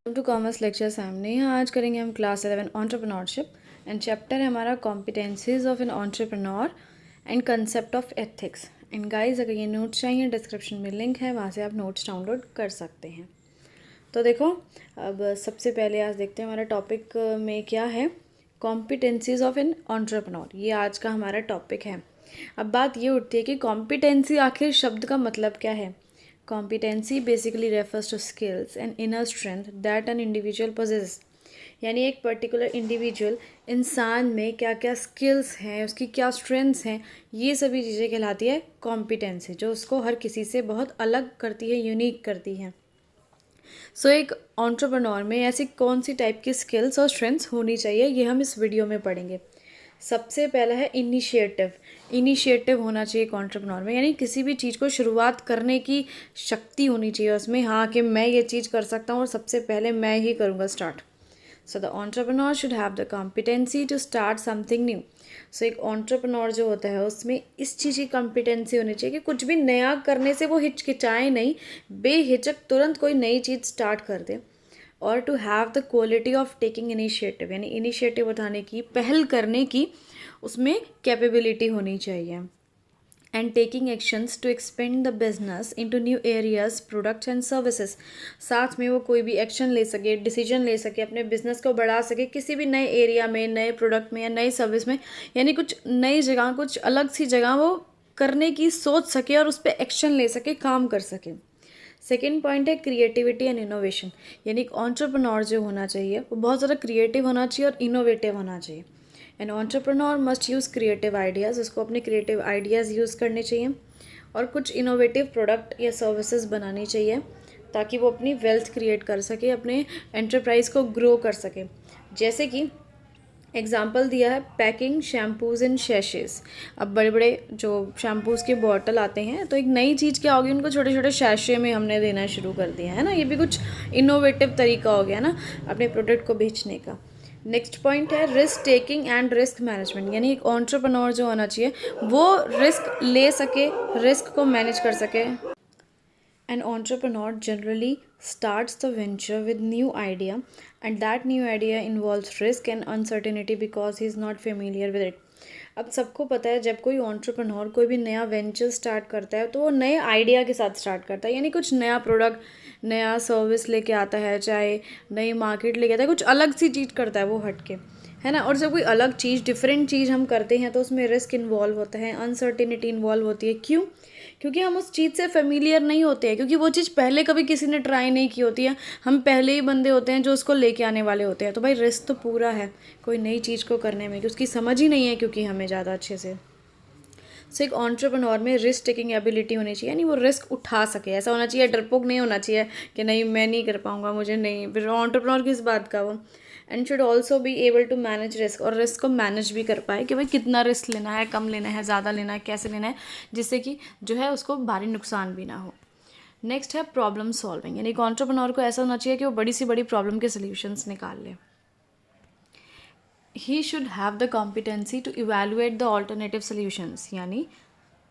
To commerce lecture सामने यहाँ आज करेंगे हम क्लास 11 एंटरप्रेन्योरशिप एंड चैप्टर है हमारा competencies of an entrepreneur and concept of ethics. And guys, अगर ये नोट्स चाहिए डिस्क्रिप्शन में लिंक है, वहाँ से आप नोट्स डाउनलोड कर सकते हैं। तो देखो, अब सबसे पहले आज देखते हैं हमारा टॉपिक में क्या है। कॉम्पिटेंसीज ऑफ एन एंटरप्रेन्योर, ये आज का हमारा टॉपिक है। अब बात ये उठती है कि कॉम्पिटेंसी आखिर शब्द का मतलब क्या है। Competency basically refers to skills and inner strength that an individual possesses। यानी एक पर्टिकुलर इंडिविजुअल इंसान में क्या क्या स्किल्स हैं, उसकी क्या स्ट्रेंथ्स हैं, ये सभी चीज़ें कहलाती है कॉम्पिटेंसी, जो उसको हर किसी से बहुत अलग करती है, यूनिक करती है। सो एक एंटरप्रेन्योर में ऐसी कौन सी टाइप की स्किल्स और स्ट्रेंथ्स होनी चाहिए, ये हम इस वीडियो में पढ़ेंगे। सबसे पहला है इनिशिएटिव। इनिशिएटिव होना चाहिए एक एंटरप्रेन्योर में, यानी किसी भी चीज़ को शुरुआत करने की शक्ति होनी चाहिए उसमें, हाँ कि मैं ये चीज़ कर सकता हूँ और सबसे पहले मैं ही करूँगा start. So the entrepreneur should have the competency to start something new. So एक एंटरप्रेन्योर जो होता है उसमें इस चीज़ की कॉम्पिटेंसी होनी चाहिए कि कुछ भी नया करने से वो हिचकिचाए नहीं, बेहिचक तुरंत कोई नई चीज़ स्टार्ट कर दे। और to have the quality of taking initiative, यानी इनिशिएटिव उठाने की, पहल करने की उसमें कैपेबिलिटी होनी चाहिए। And taking actions to expand the business into new areas, products and services. साथ में वो कोई भी एक्शन ले सके, डिसीजन ले सके, अपने बिजनेस को बढ़ा सके किसी भी नए एरिया में, नए प्रोडक्ट में या नई सर्विस में, यानी कुछ नई जगह, कुछ अलग सी जगह वो करने की सोच सके और उस पर एक्शन ले सके, काम कर सके। सेकेंड पॉइंट है क्रिएटिविटी एंड इनोवेशन, यानी एक एंटरप्रेन्योर जो होना चाहिए वो बहुत ज़्यादा क्रिएटिव होना चाहिए और इनोवेटिव होना चाहिए। An entrepreneur must use creative ideas, उसको अपने क्रिएटिव आइडियाज़ यूज़ करने चाहिए और कुछ इनोवेटिव प्रोडक्ट या सर्विसेज बनानी चाहिए ताकि वो अपनी वेल्थ क्रिएट कर सके, अपने एंटरप्राइज को ग्रो कर सके। जैसे कि एग्जाम्पल दिया है पैकिंग शैम्पूज़ इन शैशेज़। अब बड़े बड़े जो शैम्पूज़ के बॉटल आते हैं, तो एक नई चीज़ क्या होगी, उनको छोटे छोटे शैशे में हमने देना शुरू कर दिया है ना। ये भी कुछ इनोवेटिव तरीका हो गया ना अपने प्रोडक्ट को बेचने का। नेक्स्ट पॉइंट है risk taking and risk management, यानी एक एंटरप्रेन्योर जो होना चाहिए वो रिस्क ले सके, रिस्क को मैनेज कर सके। An entrepreneur generally starts the venture with new idea, and that new idea involves risk and uncertainty because he is not familiar with it। अब सबको पता है जब कोई एंटरप्रेन्योर कोई भी नया वेंचर स्टार्ट करता है तो वो नए आइडिया के साथ स्टार्ट करता है, यानी कुछ नया प्रोडक्ट, नया सर्विस लेके आता है, चाहे नई मार्केट लेके आता है, कुछ अलग सी चीज़ करता है वो हटके, है ना। और जब कोई अलग चीज़, डिफरेंट चीज़ हम करते हैं तो उसमें रिस्क इन्वॉल्व होता है, अनसर्टिनिटी इन्वॉल्व होती है। क्यों? क्योंकि हम उस चीज़ से फेमिलियर नहीं होते हैं, क्योंकि वो चीज़ पहले कभी किसी ने ट्राई नहीं की होती है, हम पहले ही बंदे होते हैं जो उसको लेके आने वाले होते हैं। तो भाई रिस्क तो पूरा है कोई नई चीज़ को करने में, कि उसकी समझ ही नहीं है क्योंकि हमें ज़्यादा अच्छे से। सो एक एंटरप्रेन्योर में रिस्क टेकिंग एबिलिटी होनी चाहिए, यानी वो रिस्क उठा सके। ऐसा होना चाहिए, डरपोक नहीं होना चाहिए कि नहीं मैं नहीं कर पाऊँगा, मुझे नहीं, फिर एंटरप्रेन्योर किस बात का वो। And should also be able to manage risk, और रिस्क को मैनेज भी कर पाए कि भाई कितना रिस्क लेना है, कम लेना है, ज़्यादा लेना है, कैसे लेना है, जिससे कि जो है उसको भारी नुकसान भी ना हो। नेक्स्ट है प्रॉब्लम सॉल्विंग, यानी एक एंटरप्रेन्योर को ऐसा होना चाहिए कि वो बड़ी सी बड़ी प्रॉब्लम के सोल्यूशंस निकाल ले। He should have the competency to evaluate the alternative solutions, यानी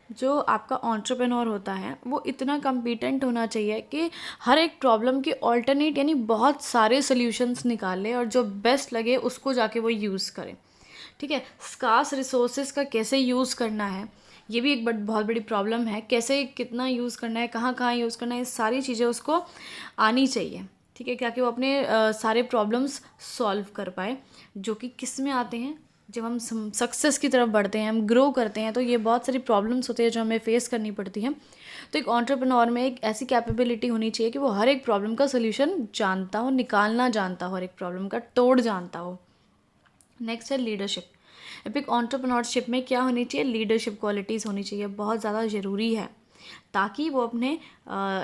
जो आपका एंटरप्रेन्योर होता है वो इतना कॉम्पिटेंट होना चाहिए कि हर एक प्रॉब्लम के ऑल्टरनेट, यानी बहुत सारे सोल्यूशंस निकाले और जो बेस्ट लगे उसको जाके वो यूज़ करें। ठीक है। स्कार्स रिसोर्सेज का कैसे यूज़ करना है, ये भी एक बहुत बड़ी प्रॉब्लम है। कैसे कितना यूज़ करना है, कहाँ कहाँ यूज़ करना है, ये सारी चीज़ें उसको आनी चाहिए। ठीक है, ताकि वो अपने सारे प्रॉब्लम्स सॉल्व कर पाए, जो कि किस में आते हैं, जब हम सक्सेस की तरफ बढ़ते हैं, हम ग्रो करते हैं, तो ये बहुत सारी प्रॉब्लम्स होती है जो हमें फेस करनी पड़ती हैं। तो एक एंटरप्रेन्योर में एक ऐसी कैपेबिलिटी होनी चाहिए कि वो हर एक प्रॉब्लम का सोल्यूशन जानता हो, निकालना जानता हो, हर एक प्रॉब्लम का तोड़ जानता हो। नेक्स्ट है लीडरशिप। एक एंटरप्रेन्योरशिप में क्या होनी चाहिए, लीडरशिप क्वालिटीज़ होनी चाहिए, बहुत ज़्यादा ज़रूरी है, ताकि वो अपने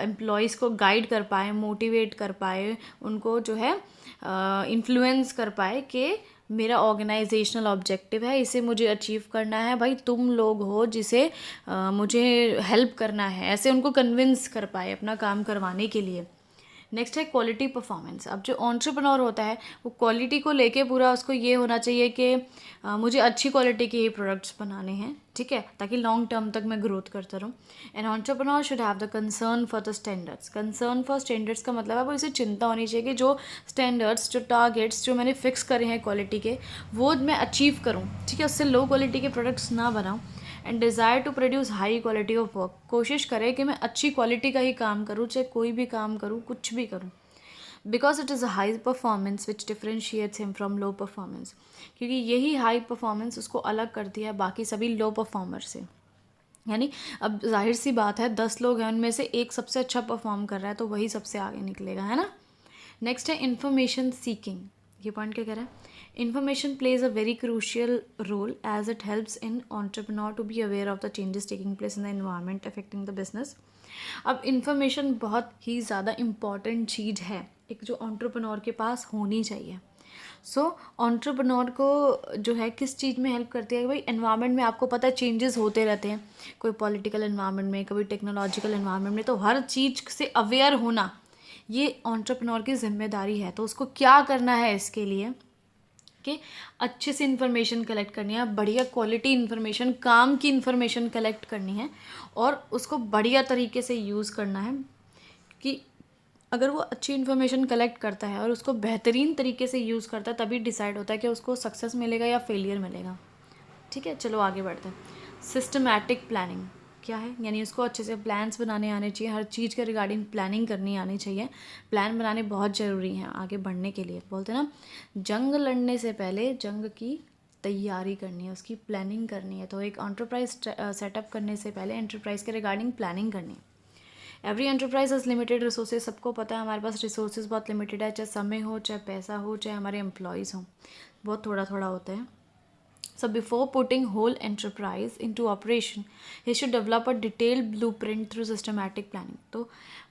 एम्प्लॉयज़ को गाइड कर पाए, मोटिवेट कर पाए, उनको जो है इन्फ्लुएंस कर पाए कि मेरा ऑर्गेनाइजेशनल ऑब्जेक्टिव है, इसे मुझे अचीव करना है, भाई तुम लोग हो जिसे मुझे हेल्प करना है, ऐसे उनको कन्विंस कर पाए अपना काम करवाने के लिए। नेक्स्ट है क्वालिटी परफॉर्मेंस। अब जो एंटरप्रेन्योर होता है वो क्वालिटी को लेके पूरा उसको ये होना चाहिए कि मुझे अच्छी क्वालिटी के ही प्रोडक्ट्स बनाने हैं, ठीक है, ताकि लॉन्ग टर्म तक मैं ग्रोथ करता रहूँ। An entrepreneur should have the concern for the standards. Concern for standards का मतलब है वो इसे चिंता होनी चाहिए कि जो स्टैंडर्ड्स, जो टारगेट्स जो मैंने फिक्स करे हैं क्वालिटी के, वो मैं अचीव करूँ, ठीक है, उससे लो क्वालिटी के प्रोडक्ट्स ना बनाऊँ। And desire to produce high quality of work. कोशिश करें कि मैं अच्छी क्वालिटी का ही काम करूँ, चाहे कोई भी काम करूँ, कुछ भी करूँ, because it is a high performance which differentiates him from low performance. क्योंकि यही हाई परफॉर्मेंस उसको अलग करती है बाकी सभी लो परफॉर्मर से। यानी अब जाहिर सी बात है 10 लोग हैं, उनमें से एक सबसे अच्छा परफॉर्म कर रहा है तो वही सबसे आगे निकलेगा, है ना। नेक्स्ट है इंफॉर्मेशन सीकिंग। ये पॉइंट क्या कह रहा है? Information plays a very crucial role as it helps in entrepreneur to be aware of the changes taking place in the environment affecting the business. अब इंफॉर्मेशन बहुत ही ज़्यादा इम्पॉर्टेंट चीज़ है, एक जो एंटरप्रेन्योर के पास होनी चाहिए। सो एंटरप्रेन्योर को जो है किस चीज़ में हेल्प करती है? भाई एनवायरनमेंट में आपको पता है चेंजेस होते रहते हैं, कोई पॉलिटिकल एनवायरनमेंट में, कभी टेक्नोलॉजिकल एनवायरनमेंट में, तो हर चीज़ से अवेयर होना ये एंटरप्रेन्योर की जिम्मेदारी है। तो उसको क्या करना है इसके लिए कि अच्छे से इन्फॉर्मेशन कलेक्ट करनी है, बढ़िया क्वालिटी इन्फॉर्मेशन, काम की इन्फॉर्मेशन कलेक्ट करनी है और उसको बढ़िया तरीके से यूज़ करना है। कि अगर वो अच्छी इन्फॉर्मेशन कलेक्ट करता है और उसको बेहतरीन तरीके से यूज़ करता है, तभी डिसाइड होता है कि उसको सक्सेस मिलेगा या फेलियर मिलेगा, ठीक है। चलो आगे बढ़ते हैं। सिस्टमैटिक प्लानिंग क्या है? यानी उसको अच्छे से प्लान्स बनाने आने चाहिए, हर चीज़ के रिगार्डिंग प्लानिंग करनी आनी चाहिए। प्लान बनाने बहुत ज़रूरी हैं आगे बढ़ने के लिए। बोलते हैं ना, जंग लड़ने से पहले जंग की तैयारी करनी है, उसकी प्लानिंग करनी है। तो एक एंटरप्राइज सेटअप करने से पहले एंटरप्राइज के रिगार्डिंग प्लानिंग करनी है। Every enterprise has limited resources. सबको पता है हमारे पास रिसोर्सेज बहुत लिमिटेड है, चाहे समय हो, चाहे पैसा हो, चाहे हमारे एम्प्लॉयज़ हों, बहुत थोड़ा थोड़ा होता है। So before putting whole enterprise into operation, he should develop a detailed blueprint through systematic planning. तो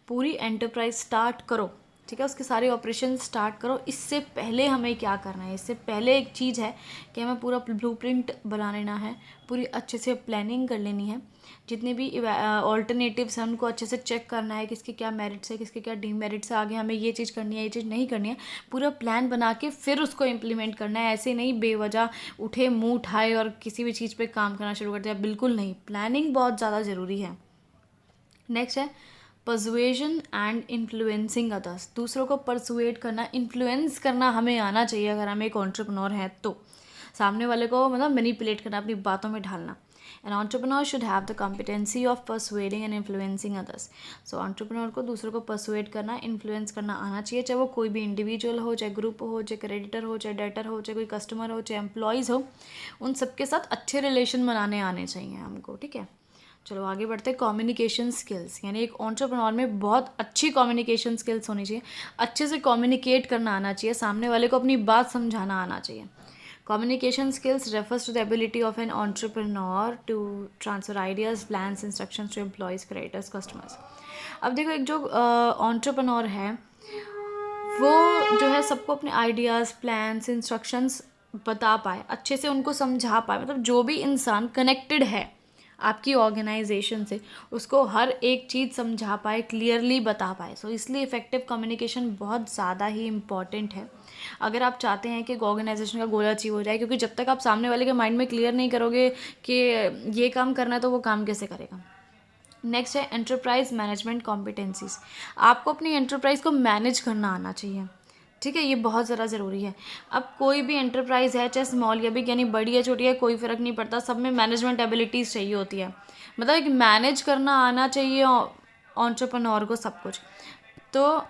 पूरी एंटरप्राइज स्टार्ट करो, ठीक है, उसके सारे ऑपरेशन स्टार्ट करो। इससे पहले हमें क्या करना है? इससे पहले एक चीज़ है कि हमें पूरा ब्लूप्रिंट बना लेना है, पूरी अच्छे से प्लानिंग कर लेनी है। जितने भी ऑल्टरनेटिव्स हैं उनको अच्छे से चेक करना है, किसके क्या मेरिट्स है, किसके क्या डीमेरिट्स है, आगे हमें ये चीज़ करनी है, ये चीज़ नहीं करनी है। पूरा प्लान बना के फिर उसको इम्प्लीमेंट करना है। ऐसे नहीं बेवजह उठे मुँह उठाए और किसी भी चीज़ पे काम करना शुरू कर दिया, बिल्कुल नहीं। प्लानिंग बहुत ज़्यादा ज़रूरी है। नेक्स्ट है परसुएशन एंड इन्फ्लुएंसिंग अदर्स। दूसरों को परसुएट करना, इन्फ्लुएंस करना हमें आना चाहिए अगर हम एक एंटरप्रेन्योर हैं तो। सामने वाले को मतलब मैनिपुलेट करना, अपनी बातों में ढालना। An entrepreneur should have the competency of persuading and influencing others. So entrepreneur को दूसरों को परसुएट करना, इन्फ्लुएंस करना आना चाहिए, चाहे वो कोई भी इंडिविजुअल हो, चाहे ग्रुप हो, चाहे क्रेडिटर हो, चाहे डेटर हो, चाहे कोई कस्टमर हो, चाहे एम्प्लॉयज़ हो। उन सबके साथ अच्छे रिलेशन बनाने आने चाहिए हमको, ठीक है। चलो आगे बढ़ते हैं। कम्युनिकेशन स्किल्स, यानी एक एंटरप्रेन्योर में बहुत अच्छी कम्युनिकेशन स्किल्स होनी चाहिए। अच्छे से कम्युनिकेट करना आना चाहिए, सामने वाले को अपनी बात समझाना आना चाहिए। Communication skills refers to the ability of an entrepreneur to transfer ideas, plans, instructions to employees, creditors, customers. अब देखो, एक जो एंटरप्रेन्योर है वो जो है सबको अपने आइडियाज़, प्लान्स, इंस्ट्रक्शंस बता पाए, अच्छे से उनको समझा पाए। मतलब जो भी इंसान कनेक्टेड है आपकी ऑर्गेनाइजेशन से, उसको हर एक चीज़ समझा पाए, क्लियरली बता पाए। सो इसलिए इफ़ेक्टिव कम्युनिकेशन बहुत ज़्यादा ही इम्पॉर्टेंट है अगर आप चाहते हैं कि ऑर्गेनाइजेशन का गोल अचीव हो जाए। क्योंकि जब तक आप सामने वाले के माइंड में क्लियर नहीं करोगे कि ये काम करना है, तो वो काम कैसे करेगा। नेक्स्ट है एंटरप्राइज मैनेजमेंट कॉम्पिटेंसीज। आपको अपनी एंटरप्राइज को मैनेज करना आना चाहिए, ठीक है, ये बहुत ज़्यादा ज़रूरी है। अब कोई भी एंटरप्राइज़ है, चाहे स्मॉल या बिग, यानी बड़ी या छोटी है, कोई फ़र्क नहीं पड़ता, सब में मैनेजमेंट एबिलिटीज़ चाहिए होती है। मतलब एक मैनेज करना आना चाहिए एंटरप्रेन्योर को सब कुछ। तो